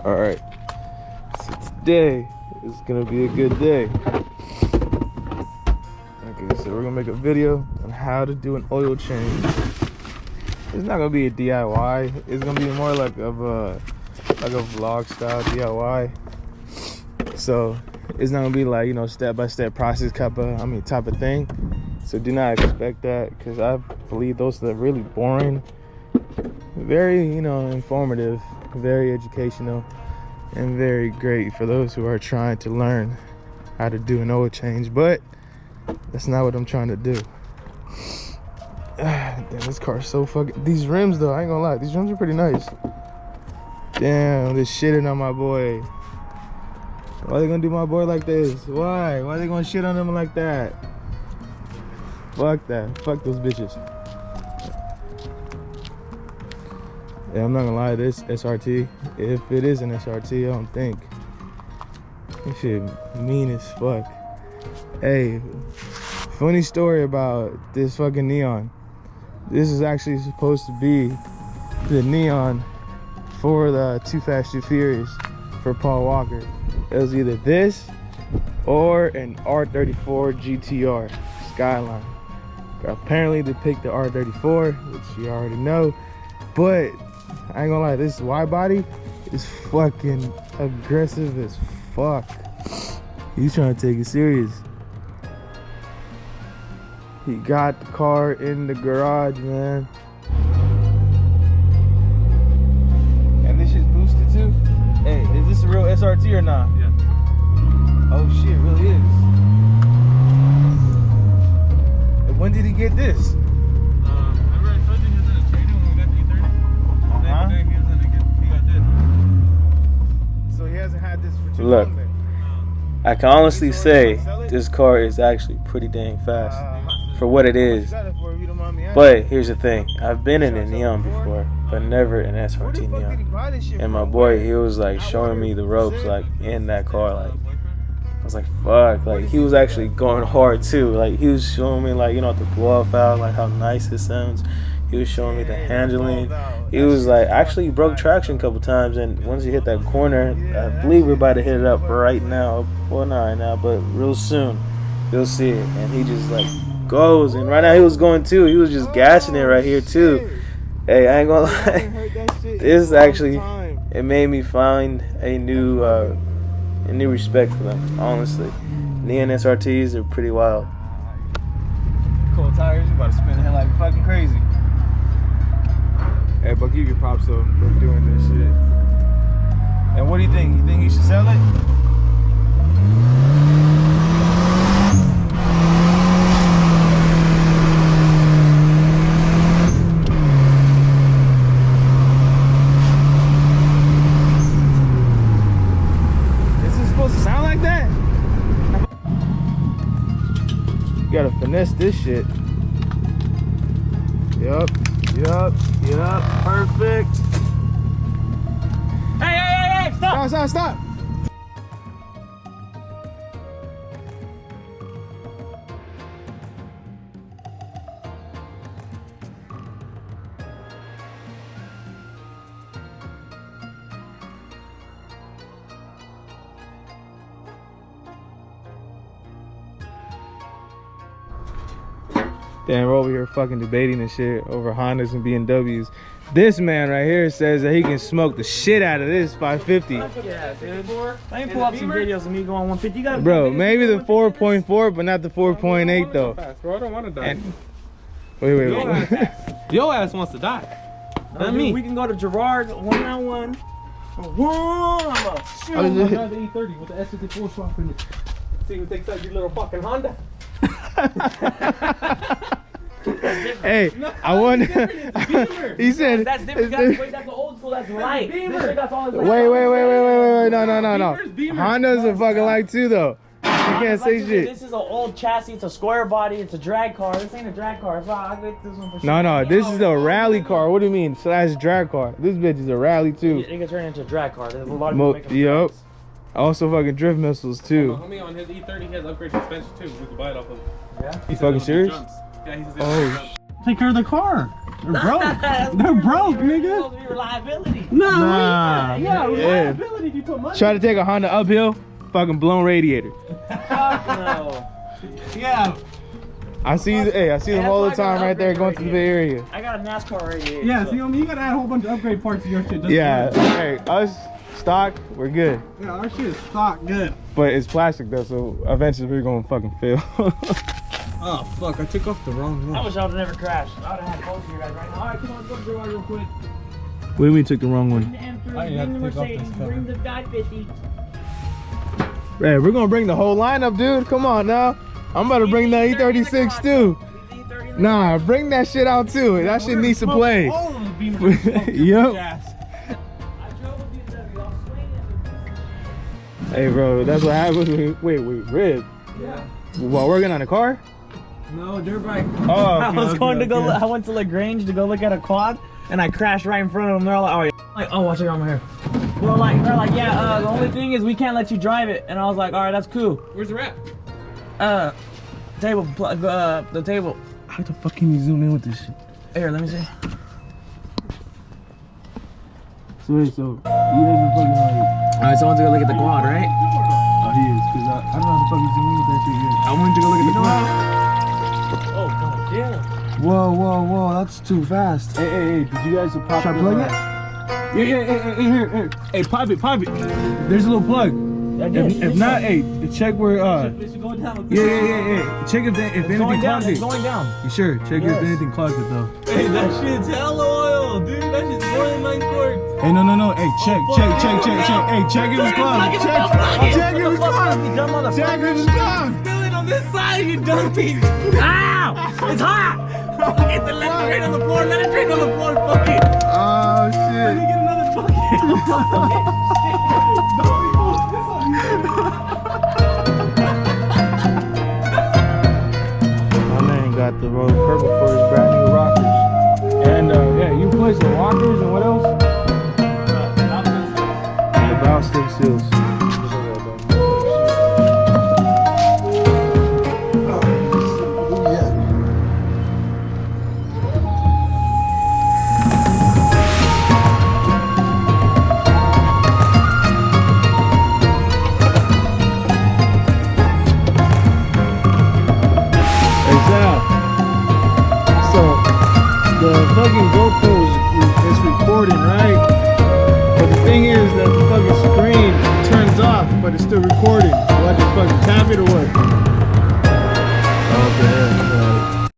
Alright, so today is gonna be a good day. Okay, so we're gonna make a video on how to do an oil change. It's not gonna be a DIY, it's gonna be more like a vlog style DIY. So it's not gonna be like, you know, step-by-step process type of thing. So do not expect that, because I believe those are really boring, very, you know, informative, very educational, and very great for those who are trying to learn how to do an oil change. But that's not what I'm trying to do. Damn, this car's so fucking... These rims though, I ain't gonna lie, these rims are pretty nice. Damn, they're shitting on my boy. Why they gonna do my boy like this? Why they gonna shit on him like that? Fuck that, fuck those bitches. Yeah, I'm not gonna lie, this SRT, if it is an SRT, I don't think. This shit mean as fuck. Hey, funny story about this fucking neon. This is actually supposed to be the neon for the Too Fast, Too Furious for Paul Walker. It was either this or an R34 GTR Skyline. Apparently they picked the R34, which you already know, but I ain't gonna lie, this wide body is fucking aggressive as fuck. He's trying to take it serious. He got the car in the garage, man. And this shit's boosted too? Hey, is this a real SRT or not? Yeah. Oh shit, it really is. And when did he get this? Remember I told you he was in a training when we got the E30? He got this. So he hasn't had this for too Look, long then? I can honestly say this car is actually pretty dang fast for what it is. But here's the thing, I've been in a neon before, but never an SRT neon. And my boy, he was like showing me the ropes like in that car. Like I was like, fuck, like he was actually going hard too. Like he was showing me, like, you know, the blow off valve, like how nice it sounds. He was showing me the handling. He was like, actually broke traction a couple times, and once you hit that corner, I believe we're about to hit it up right now. Well, not right now, but real soon you'll see it. And he just like goes, and right now he was going too. He was just gassing it right here too. Hey, I ain't gonna lie, this actually, it made me find a new respect for them, honestly. Neon SRTs are pretty wild. Cold tires, you about to spin the hell like fucking crazy. Hey, but give your props though for doing this shit. And what do you think? You think you should sell it? Is this supposed to sound like that? You gotta finesse this shit. Yup. Perfect. Hey, stop! Stop. Damn, we're over here fucking debating and shit over Hondas and BMWs. This man right here says that he can smoke the shit out of this 550. Yeah, dude. Let me pull up some videos of me going 150. You got Bro, maybe the 4.4, but not the 4.8 though. Bro, I don't want to die. Wait. Your ass wants to die. Not me. We can go to Gerard's one-on-one. I'm a shoot. Another E30 with the S54 swap in it. See who takes out your little fucking Honda. Hey, I want. He said. That's different. Wait, that's the old school. That's light. Wait. No. Hondas are fucking light too, though. You can't say shit. This is an old chassis. It's a square body. It's a drag car. This ain't a drag car. I'll get this one for sure. No. This is a rally car. What do you mean? / drag car. This bitch is a rally too. It can turn into a drag car. There's a lot of people making Yup. Also fucking drift missiles too. Homie on his E30 he has upgraded suspension too. We could buy it off of. Yeah. You fucking serious? Yeah, he's Oh. take care of the car. They're broke. They're broke, nigga. Supposed to be reliability. Nah. Yeah. Reliability if you put money. Try to take a Honda uphill, fucking blown radiator. Fuck no. Yeah. I see them all the time right there going to the Bay Area. I got a NASCAR radiator. Yeah, so. see, I mean, you gotta add a whole bunch of upgrade parts to your shit. Just Yeah, hey, us, stock, we're good. Yeah, our shit is stock good. But it's plastic though, so eventually we're gonna fucking fail. Oh, fuck, I took off the wrong I one. wish I would have never crashed. I would have had both of you guys right now. Alright, come on, go to Gerard real quick. What do you mean took the wrong Bring one? the M3, I didn't bring the have to take off this Mercedes, cover. bring the Guy 50. Hey, we're gonna bring the whole lineup, dude. Come on now. I'm about to bring the E36 too. Nah, bring that shit out too. That shit needs to play. All of them Beamers smoked their Yup. bitch ass. I drove a BMW, I'll swing it. Hey, bro, that's what happens when wait, Rib. Yeah. While working on the car? No, dirt bike. Oh, I okay, was okay, going to go, okay. I went to LaGrange to go look at a quad, and I crashed right in front of them. They're all like, oh, yeah. Like, oh, watch it on my hair. They're like, yeah, the only thing is we can't let you drive it. And I was like, all right, that's cool. Where's the wrap? Table, the table. How the fuck can you zoom in with this shit? Here, let me see. So you guys are fucking like, Alright, so I went to go look at the quad, right? oh, he is, because I don't know how to fucking zoom in with that shit yet. I went to go look at the quad. Oh, god, yeah. Whoa, that's too fast. Hey, did you guys pop Should I plug it? Yeah, here. Hey, pop it. There's a little plug. I did. If not, hey, check where, It's going down. yeah. Check if It's anything going down. clogged It's it. going down. You sure? Check Yes. if anything clogged it though. Hey, that shit's hella oil, dude. That shit's more than 9 quarts. Hey, no. Hey, check. Hey, check if it's clogged. Check if it's clogged. Dumb motherfucker. Check if it's clogged. Spill it on this side, you dummy. Ow! It's hot! Fuck it, then let it drain on the floor. Let it drain on the floor. Fuck it. Oh Let me shit. get another bucket. My man got the road purple for his brand new rockers. And yeah, you placed the rockers and what else? The bow stick seals. The fucking GoPro is recording, right? But the thing is that the fucking screen turns off, but it's still recording. Do I just fucking tap it or what?